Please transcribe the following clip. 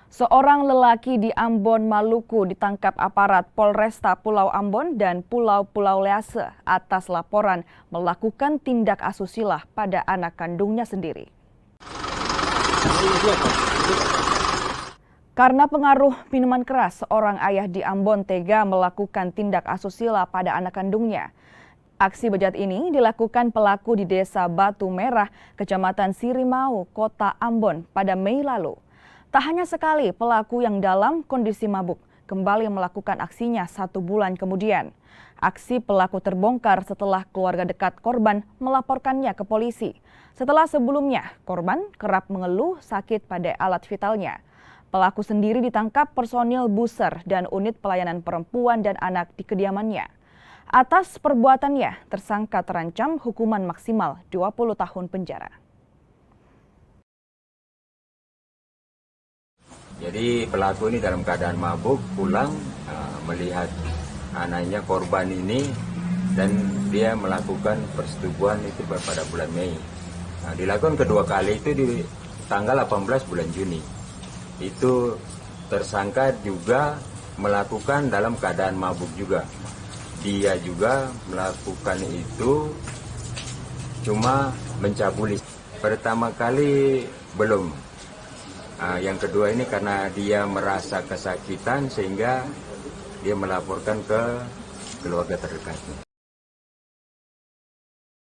Seorang lelaki di Ambon, Maluku ditangkap aparat Polresta Pulau Ambon dan Pulau-Pulau Lease atas laporan melakukan tindak asusila pada anak kandungnya sendiri. Karena pengaruh minuman keras, seorang ayah di Ambon tega melakukan tindak asusila pada anak kandungnya. Aksi bejat ini dilakukan pelaku di Desa Batu Merah, Kecamatan Sirimau, Kota Ambon pada Mei lalu. Tak hanya sekali, pelaku yang dalam kondisi mabuk kembali melakukan aksinya 1 bulan kemudian. Aksi pelaku terbongkar setelah keluarga dekat korban melaporkannya ke polisi. Setelah sebelumnya, korban kerap mengeluh sakit pada alat vitalnya. Pelaku sendiri ditangkap personil Buser dan unit pelayanan perempuan dan anak di kediamannya. Atas perbuatannya, tersangka terancam hukuman maksimal 20 tahun penjara. Jadi pelaku ini dalam keadaan mabuk pulang melihat anaknya korban ini dan dia melakukan persetubuhan itu pada bulan Mei. Dilakukan kedua kali itu di tanggal 18 bulan Juni. Itu tersangka juga melakukan dalam keadaan mabuk juga. Dia juga melakukan itu cuma mencabuli. Pertama kali belum. Yang kedua ini karena dia merasa kesakitan sehingga dia melaporkan ke keluarga terdekatnya.